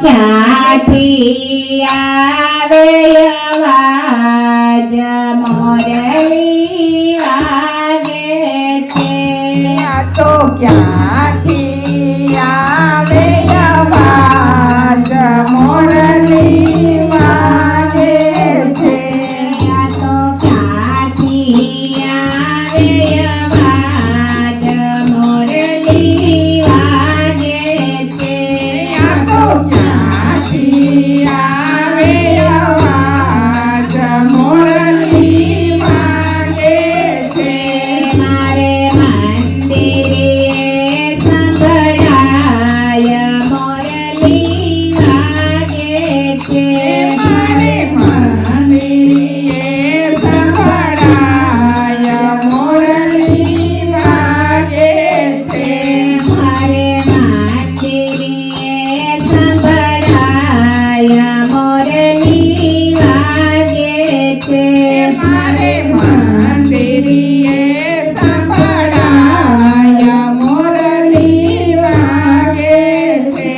ક્યાંથી આવે અવાજ મોરલી વાગે છે આ તો ક્યાંથી આવે અવાજ મોરલી વાગે છે આ તો ક્યાંથી આવે અવાજ મોરલી વાગે છે આ તો ક્યાંથી આવે અવાજ મોરલી વાગે છે મારે મંદિરે સંભળાય મોરલી વાગે છે મારે મંદિરે સંભળાય મોરલી વાગે છે મારે મંદિરે સંભળાય મોરલી વાગે છે મારે મંદિરે સંભળાય મોરલી વાગે છે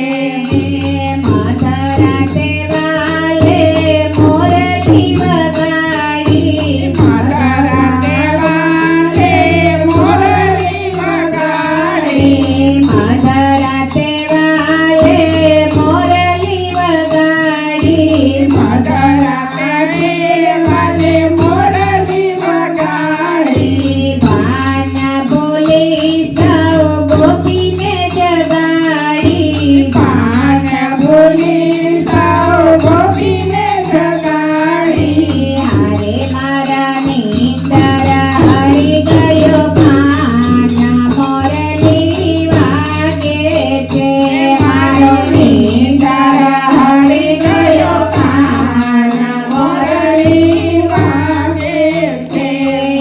મધરાતે વાલે મોરલી વગાડી મધરાતે વાલે મોરલી વગાડી મધરાતે વાલે મોરલી વગાડી મધરાતે વાલે મોરલી વગાડી ભાના બોલી સૌ ગોપીને જગાડી પાન બોલી સૌ ગોપીને જગાડી હારે મારા નિંદર હરી ગયો ભાના મોરલી વાગે છે મારો નિંદર હરી ગયો કાન મોરલી વાગે છે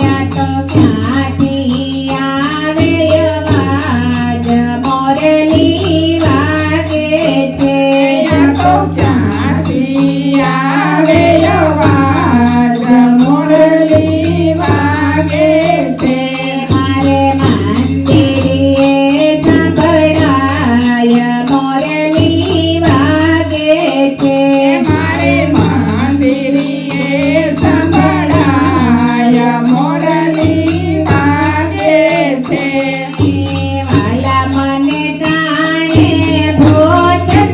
આ તો ક્યાંથી આવે અવાજ મોરલી વાગે છે આ તો ક્યાંથી આવે અવાજ મોરલી વાગે છે મારે મંદિરે સંભળાય મોરલી વાગે છે મારે મંદિરે સંભળાય મોરલી વાગે છે વાલા મને જાણે ભોજન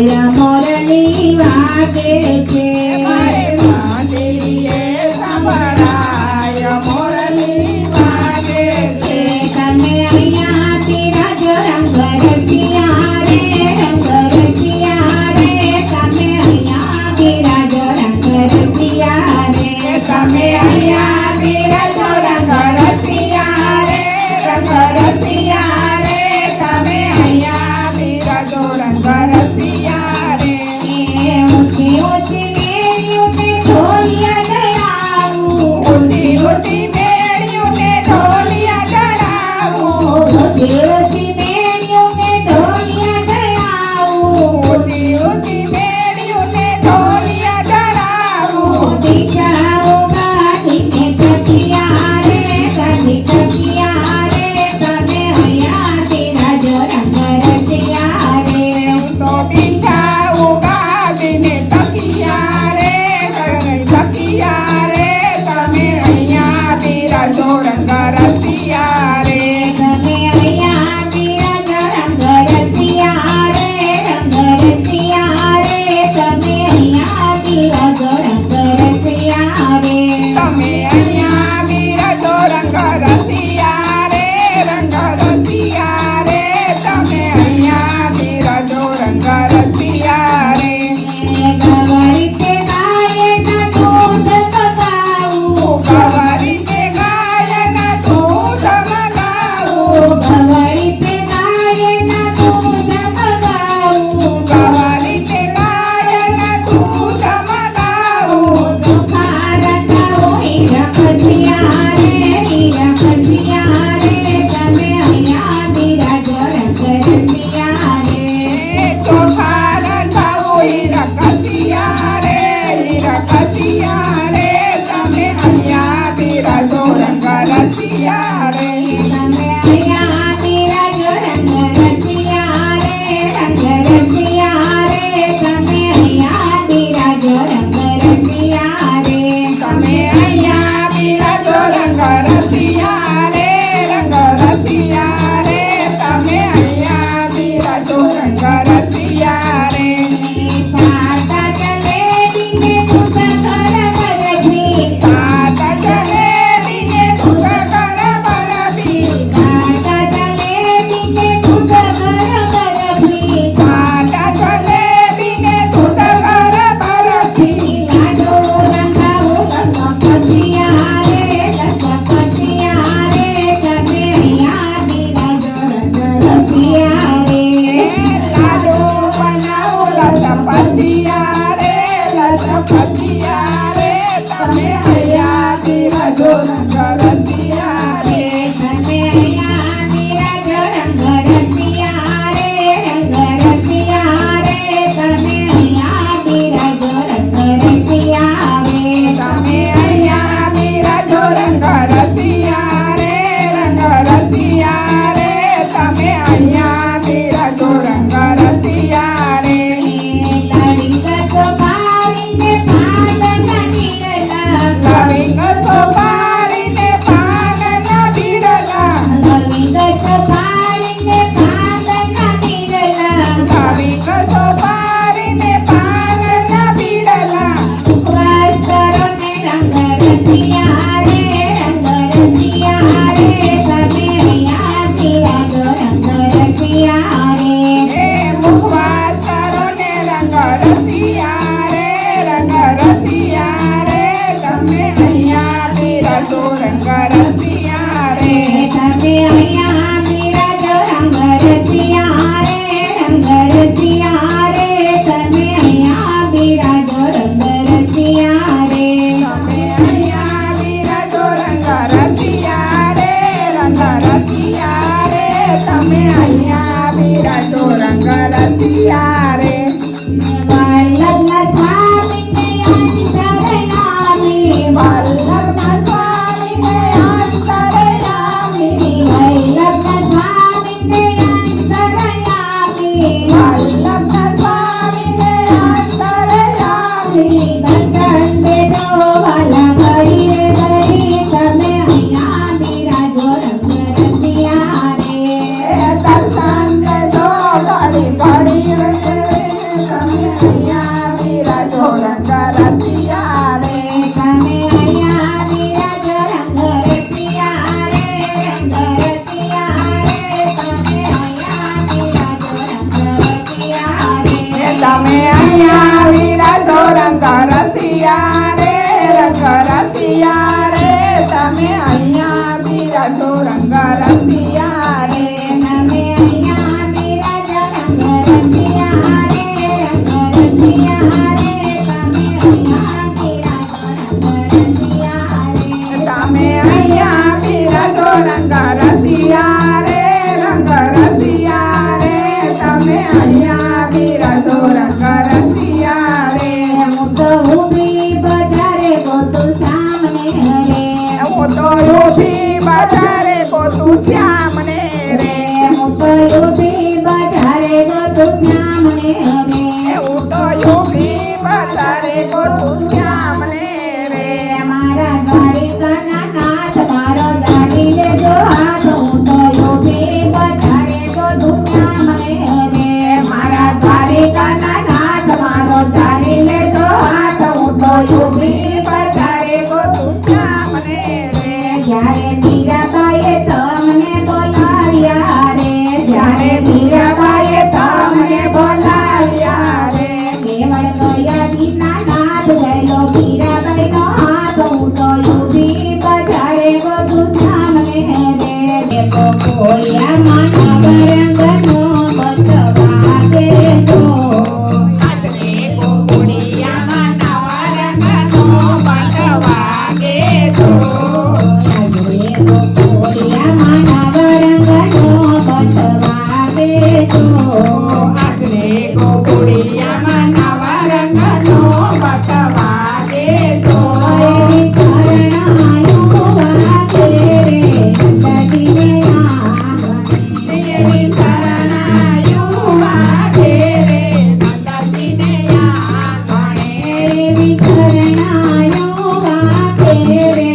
સંભળાય મોરલી વાગે છે મારે મંદિરે સંભળાય મોરલી વાગે છે. તમે અહીંયા બિરાજો રંગ રસિયા રે તમે અહીંયા બિરાજો રંગ રસિયા રે તમે અહીંયા બિરાજો રંગ રસિયા રે, રંગ રસિયા રે. તમે અહીંયા બિરાજો રંગ રસિયા રે. ઊંચી ઊંચી તમે અહીંયા વિરાજો રંગ રસિયા રે રંગ રસિયા રે તમે અહીંયા વિરાજો રંગ રસિયા રે તમે અહીંયા બિરાજો રંગ રસિયા રે રંગ રસિયા રે તમે અહીંયા બિરાજો રંગ રસિયા રે તમે અહીંયા વિરાજો રંગ રસિયા રે તમે અહીંયા વિરાજો રંગ રસિયા રે હું તો ઊભી બજારે ગોતું સામને રે હું તો ઊભી બજારે ગોતું શ્યામને રે હું તો ઊભી બજારે ગોતું સામને રે હું તો ઊભી બજારે ગોતું શ્યામને રે મારા દ્વારિકાના નાથ મારો જાણી લેજો હાથ હું તો ઊભી બજારે ગોતું સામને રે મારા દ્વારિકાના નાથ મારો ચાલી લેજો હાથ હું તો ઊભી બજારે ગોતું શ્યામને રે જ્યારે મીરાબાઈએ તમને બોલાવ્યા રે જ્યારે મીરાબાઈએ તમને બોલાવ્યા રે કેવળ કયા દીના નાથ ગયેલો મીરાબાઈનો હાથ હું તો ઊભી બજારે ગોતું સામને રે દેખો કોયા માનવ રંગનો બચવા દેજો આજને ગોકુળિયામાં નવા રંગનો બટવા દેજો આજે કોયા માનવ રંગનો બચવા દેજો આજને ગોકુળિયામાં નવા રંગનો બટવા દેજો એવી કરણાયું વાગે રે નદીને આંગણે દેવી શરણાયું વાગે રે નંદજીને આંગણે એવી કરણાયું વાગે રે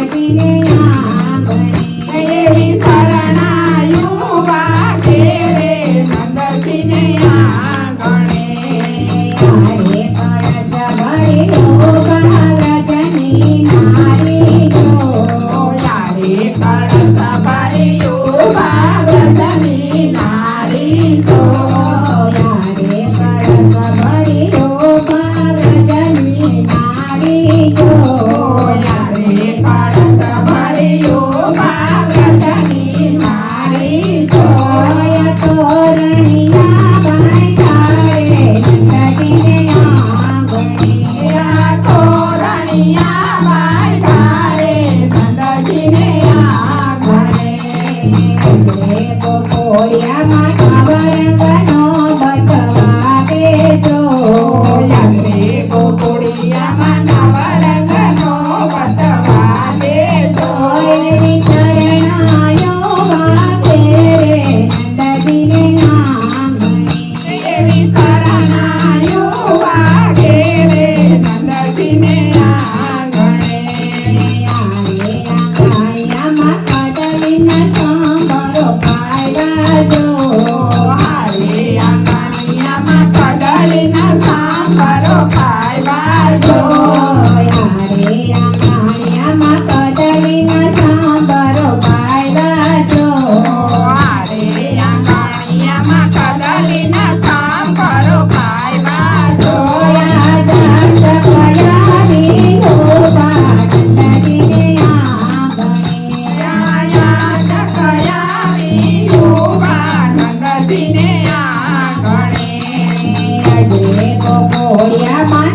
નદીને આંગણે દેવી શરણાયું વાગે રે નંદજીને આંગણે આરે કળશ ભળ્યો બાળકની નારી જો યારે કળશ ભર્યું બાવળની નારી તો યારે કળશ ભળ્યો બાળકની નારી જો યારે કળશ ભર્યું બાવળની નારી તો ઓય તોરણિયા બાંધારે નદીને આંગણે આ તોરણિયા બાંધા રે નંદજીને આંગણે રે ગોપોળિયા માનવ રંગનો બટવા દેજો યારે ગોકુળિયામાં નવા રંગનો બટવા દેજો એવી શરણાયો વાગે રે નદીને આંગણે દેવી શરણાયું વાગે રે નંદજીને આંગણે આરે આંગણિયામાં કદલીના સાંભળો પાડજો હારે આંગણિયામાં કદળીના સાંભરો પાડવાજો યારે આંગણિયામાં કદલીના સાંભળો પાડજો હારે આંગણિયામાં કદળીના સાંભરો પાડવાજો યા જકયાવી યુવા નંદજીને આંગણે યારે ગોકુળિયામાં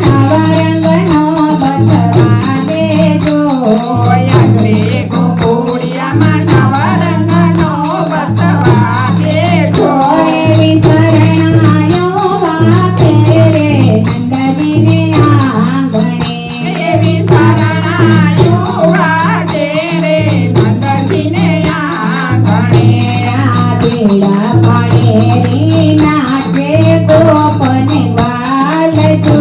નવા રંગનો બટવા દેજો દેવી શરણાયું વાગે રે નંદજીને આંગણે ગોપને વાલ જો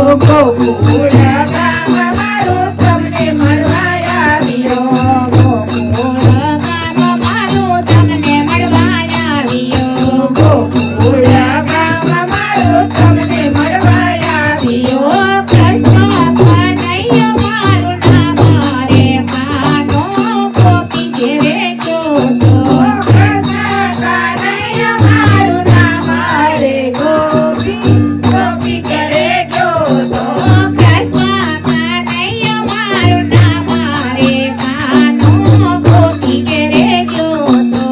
ગોકુળ ગામ મારું તમને મળવા આવ્યો. ગોકુળ ગામ મારું તમને મળવા આવ્યો. ગોકુળ ગામ મારું તમને મળવા આવ્યો. કૃષ્ણ કનૈયો મારું નામ રે કાનો ગોપી ઘેરે ગયો તો. કૃષ્ણ કનૈયા મારું નામ રે ગોપી ઘરે ગયો તો. કૃષ્ણ કનૈયો મારું નામ રે કાનો ગોપી ઘેરે ગયો તો.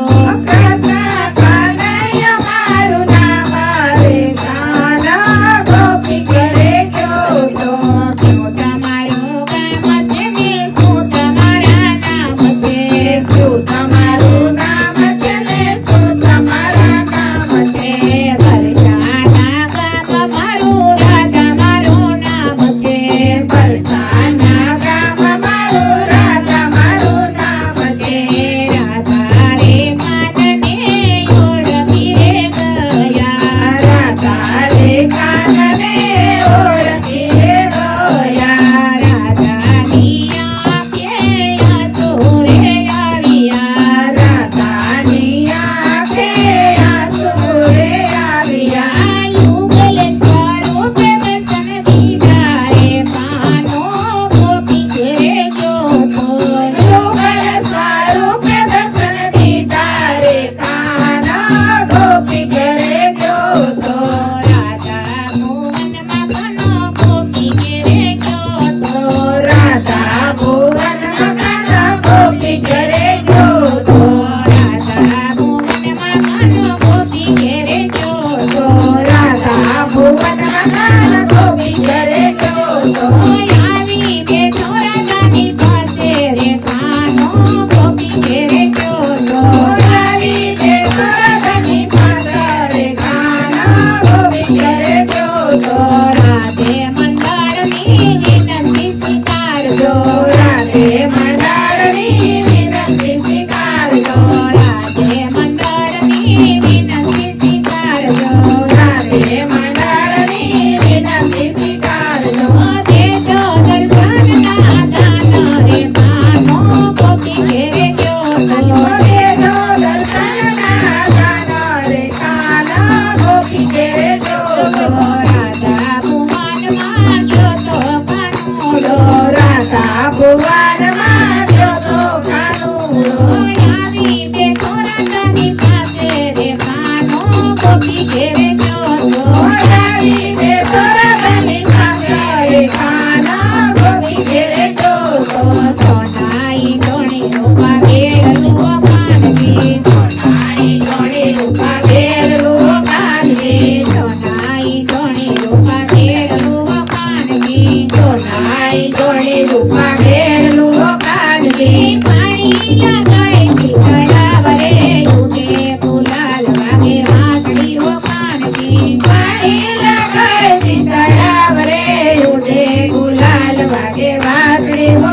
કૃષ્ણ કનૈયા મારું નામ રે કાના ગોપી ઘરે ગયો તો. કેવું તમારું ગામ છે ને શું તમારા નામ છે? શું તમારું નામ છે ને શું તમારા નામ છે? વરસાના ગામ મારું રાધા મારું નામ છે. બરસાના ગામ મારું રાધા મારું નામ છે. રાધા રે કાનને ઓળખી રે ગયા. રાધા રે કાનને ઓળખી રે ગયા. રાધાની આંખે આંસુ રે આવ્યા. રાધાની આંખે આંસુ રે આવ્યા. યુગલ સ્વરૂપે દર્શન દીધા રે કાનો ગોપી ઘેરે ગયો તો. યુગલ સ્વરૂપે દર્શન દીધા રે કાના ગોપી ઘરે ગયો તો. રાધા ભુવનમાં કાનો ગોપી ઘેરે ગયો તો. રાધા ભુવનમાં કાના ગોપી ઘરે ગયો તો. રાધા ભુવનમાં કાનો ગોપી ઘેરે ગયો તો. રાધા ભુવનમાં કાના ગોપી ઘરે ગયો તો. આવી બેઠો રાધાની પાસે રે કાનો ગોપી ઘેરે ગયો તો. આવી બેઠો રાધાની પાસે રે કાના ગોપી ઘરે ગયો તો. રાધે મંડળની વિનંતી સ્વીકારજો. રાધે મંડળની વિનંતી સ્વીકારજો. રાધે મંડળની વિનંતી સ્વીકારજો. રાધે મંડળની વિનંતી સ્વીકારજો. દેજો દર્શનના દાન રે કાનો ગોપી ઘેરે ગયો તો. દેજો દર્શનના દાન રે કાના ગોપી ઘેરે ગયો તો. રાધા ભુવનમાં ગયો તો કાનુડો. રાધા ભુવનમાં ગયો તો કાનુડો. આવી બેઠો રાધાની પાસે રે કાનો ગોપી ઘેરે ગયો તો. આવી બેઠો રાધાની પાસે રે કાના ગોપી ઘેરે ગયો તો. સોનાઈ ધોણી રૂપા ઘેરલું કાનજી. સોનાઈ ધોળી રૂપા ઘેરલું કાનજી. સોનાઈ ધોણી રૂપા ઘેરલું કાનજી. સોનાઈ ધોળી રૂપા ઘેરલું કાનજી. પાણી લગાડેથી તળાવ રે ઉડે ગુલાલ વાગે વાંસળીઓ કાનજી. પાણી લગાડતી તળાવ રે ઉડે ગુલાલ વાગે વાંસળી હો